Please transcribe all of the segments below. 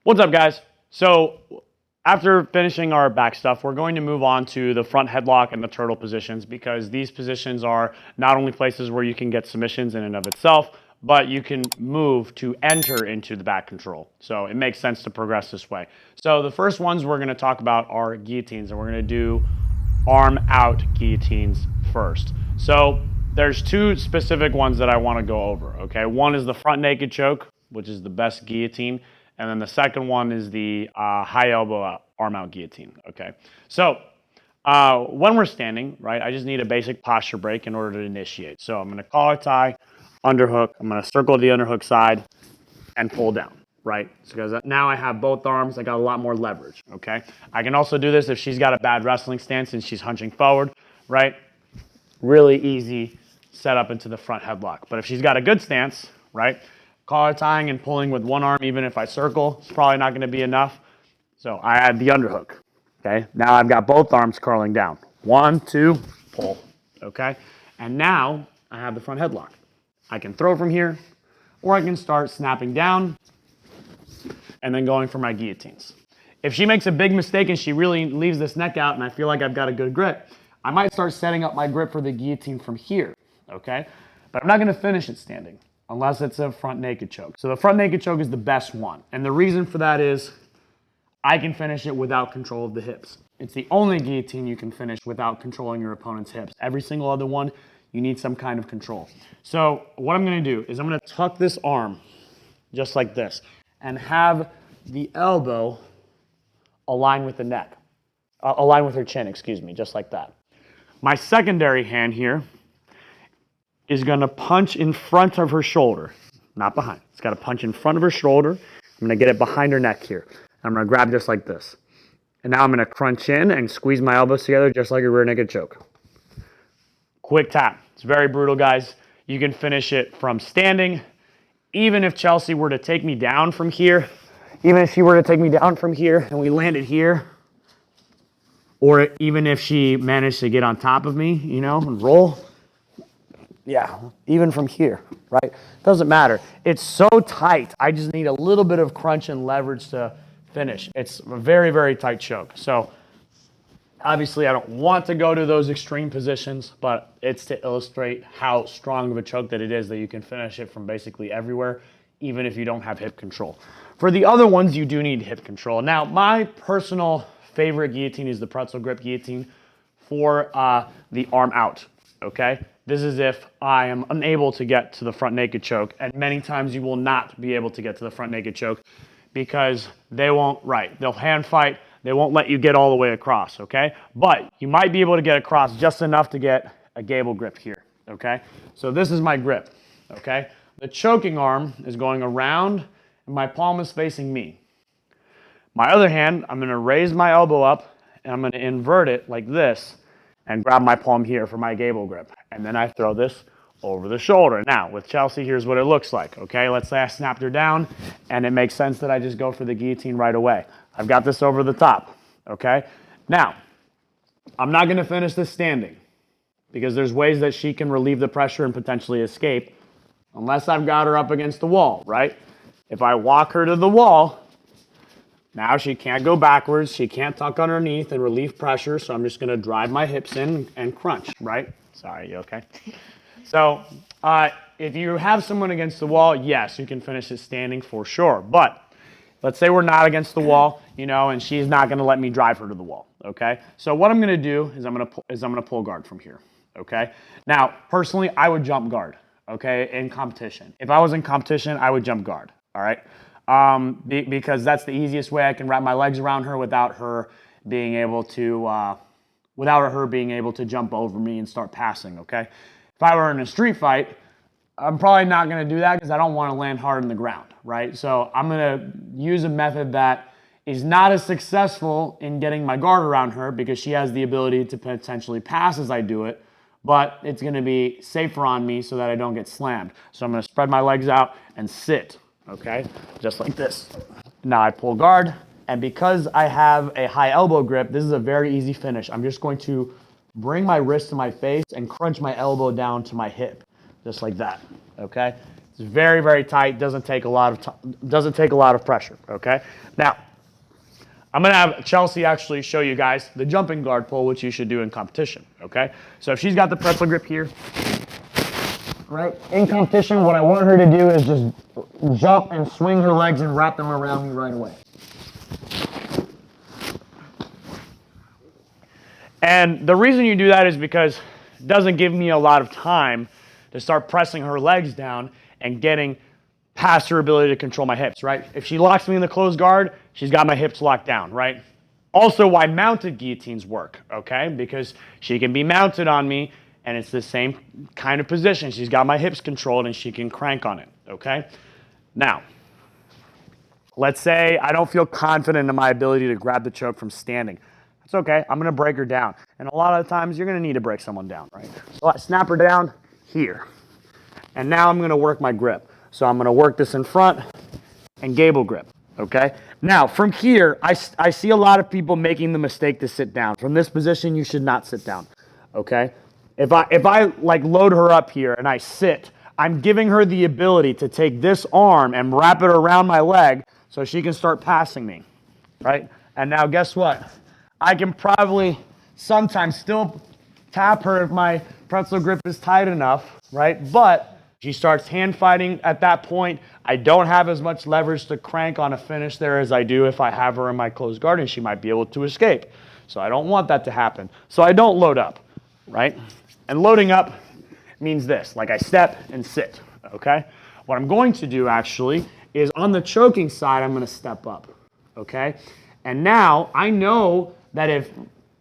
What's up, guys? So after finishing our back stuff, we're going to move on to the front headlock and the turtle positions, because these positions are not only places where you can get submissions in and of itself, but you can move to enter into the back control. So it makes sense to progress this way. So the first ones we're going to talk about are guillotines, and we're going to do arm out guillotines first. So there's two specific ones that I want to go over, okay? One is the front naked choke, which is the best guillotine. And then the second one is the high elbow arm out guillotine, okay? So when we're standing, right, I just need a basic posture break in order to initiate. So I'm going to collar tie, underhook. I'm going to circle the underhook side and pull down, right? So because now I have both arms, I got a lot more leverage, okay? I can also do this if she's got a bad wrestling stance and she's hunching forward, right? Really easy set up into the front headlock. But if she's got a good stance, right, collar tying and pulling with one arm, even if I circle, it's probably not going to be enough. So I add the underhook, okay? Now I've got both arms curling down. 1, 2, pull, okay? And now I have the front headlock. I can throw from here, or I can start snapping down and then going for my guillotines. If she makes a big mistake and she really leaves this neck out and I feel like I've got a good grip, I might start setting up my grip for the guillotine from here, okay? But I'm not going to finish it standing unless it's a front naked choke. So the front naked choke is the best one. And the reason for that is I can finish it without control of the hips. It's the only guillotine you can finish without controlling your opponent's hips. Every single other one, you need some kind of control. So what I'm going to do is I'm going to tuck this arm just like this and have the elbow align with the neck, align with her chin, excuse me, just like that. My secondary hand here is going to punch in front of her shoulder, not behind. It's got to punch in front of her shoulder. I'm going to get it behind her neck here. I'm going to grab just like this. And now I'm going to crunch in and squeeze my elbows together just like a rear naked choke. Quick tap. It's very brutal, guys. You can finish it from standing. Even if Chelsea were to take me down from here, and we landed here, or even if she managed to get on top of me, you know, and roll, yeah, even from here, right? Doesn't matter. It's so tight. I just need a little bit of crunch and leverage to finish. It's a very, very tight choke. So obviously I don't want to go to those extreme positions, but it's to illustrate how strong of a choke that it is, that you can finish it from basically everywhere, even if you don't have hip control. For the other ones, you do need hip control. Now, my personal favorite guillotine is the Pretzel grip guillotine for the arm out, okay? This is if I am unable to get to the front naked choke, and many times you will not be able to get to the front naked choke because they won't, right, they'll hand fight, they won't let you get all the way across, okay? But you might be able to get across just enough to get a Gable grip here, okay? So this is my grip, okay? The choking arm is going around, and my palm is facing me. My other hand, I'm going to raise my elbow up, and I'm going to invert it like this, and grab my palm here for my Gable grip. And then I throw this over the shoulder. Now, with Chelsea, here's what it looks like, okay? Let's say I snapped her down, and it makes sense that I just go for the guillotine right away. I've got this over the top, okay? Now, I'm not going to finish this standing because there's ways that she can relieve the pressure and potentially escape unless I've got her up against the wall, right? If I walk her to the wall, now she can't go backwards, she can't tuck underneath and relieve pressure, so I'm just going to drive my hips in and crunch, right? Sorry, you okay? So if you have someone against the wall, yes, you can finish it standing for sure. But let's say we're not against the wall, you know, and she's not going to let me drive her to the wall, okay? So what I'm going to do is I'm going to pull guard from here, okay? Now, personally, I would jump guard, okay, in competition. If I was in competition, I would jump guard, all right? Because that's the easiest way I can wrap my legs around her without her being able to jump over me and start passing, okay? If I were in a street fight, I'm probably not going to do that because I don't want to land hard on the ground, right? So I'm going to use a method that is not as successful in getting my guard around her because she has the ability to potentially pass as I do it, but it's going to be safer on me so that I don't get slammed. So I'm going to spread my legs out and sit, okay? Just like this. Now I pull guard, and because I have a high elbow grip, this is a very easy finish. I'm just going to bring my wrist to my face and crunch my elbow down to my hip, just like that, okay? It's It's very, very tight. Doesn't take a lot of pressure. Okay. Now, I'm gonna have Chelsea actually show you guys the jumping guard pull, which you should do in competition. Okay. So if she's got the pretzel grip here, right, in competition, what I want her to do is just jump and swing her legs and wrap them around me right away. And the reason you do that is because it doesn't give me a lot of time to start pressing her legs down and getting past her ability to control my hips, right? If she locks me in the closed guard, she's got my hips locked down, right? Also why mounted guillotines work, okay? Because she can be mounted on me and it's the same kind of position. She's got my hips controlled and she can crank on it, okay? Now, let's say I don't feel confident in my ability to grab the choke from standing. It's okay, I'm gonna break her down. And a lot of the times you're gonna need to break someone down, right? So I snap her down here. And now I'm gonna work my grip. So I'm gonna work this in front and Gable grip, okay? Now from here, I see a lot of people making the mistake to sit down. From this position, you should not sit down, okay? If I like load her up here and I sit, I'm giving her the ability to take this arm and wrap it around my leg so she can start passing me, right? And now guess what? I can probably sometimes still tap her if my pretzel grip is tight enough, right? But she starts hand fighting at that point. I don't have as much leverage to crank on a finish there as I do if I have her in my closed guard and she might be able to escape. So I don't want that to happen. So I don't load up, right? And loading up means this, like I step and sit, okay? What I'm going to do actually is on the choking side, I'm gonna step up, okay? And now I know that if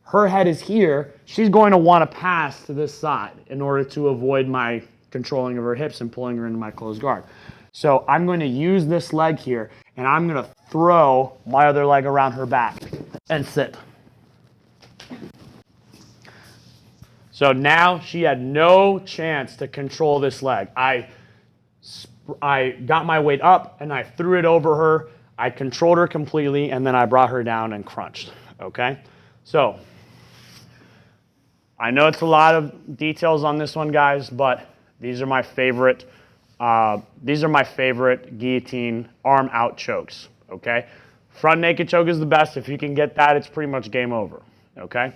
her head is here, she's going to want to pass to this side in order to avoid my controlling of her hips and pulling her into my closed guard. So I'm going to use this leg here and I'm going to throw my other leg around her back and sit. So now she had no chance to control this leg. I got my weight up and I threw it over her. I controlled her completely and then I brought her down and crunched, okay? So I know it's a lot of details on this one, guys, but these are my favorite guillotine arm out chokes, okay? Front naked choke is the best. If you can get that, it's pretty much game over, okay?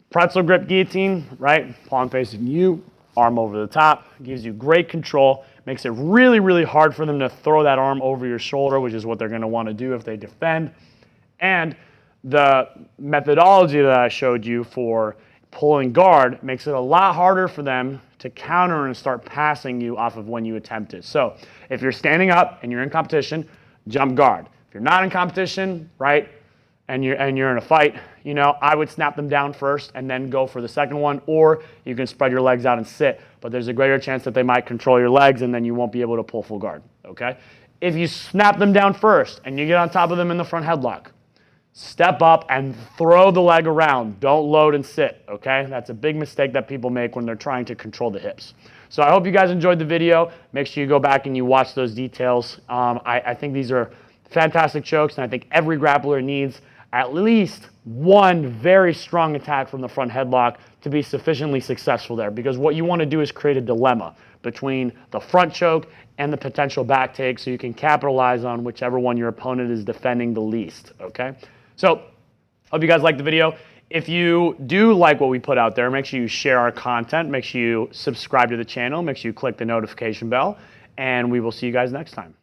Pretzel grip guillotine, right? Palm facing you, arm over the top, gives you great control, makes it really, really hard for them to throw that arm over your shoulder, which is what they're gonna wanna do if they defend. And the methodology that I showed you for pulling guard makes it a lot harder for them to counter and start passing you off of when you attempt it. So if you're standing up and you're in competition, jump guard. If you're not in competition, right, and you're in a fight, you know, I would snap them down first and then go for the second one, or you can spread your legs out and sit, but there's a greater chance that they might control your legs and then you won't be able to pull full guard, okay? If you snap them down first and you get on top of them in the front headlock, step up and throw the leg around. Don't load and sit, okay? That's a big mistake that people make when they're trying to control the hips. So I hope you guys enjoyed the video. Make sure you go back and you watch those details. I think these are fantastic chokes, and I think every grappler needs at least one very strong attack from the front headlock to be sufficiently successful there, because what you want to do is create a dilemma between the front choke and the potential back take so you can capitalize on whichever one your opponent is defending the least, okay? So, hope you guys liked the video. If you do like what we put out there, make sure you share our content, make sure you subscribe to the channel, make sure you click the notification bell, and we will see you guys next time.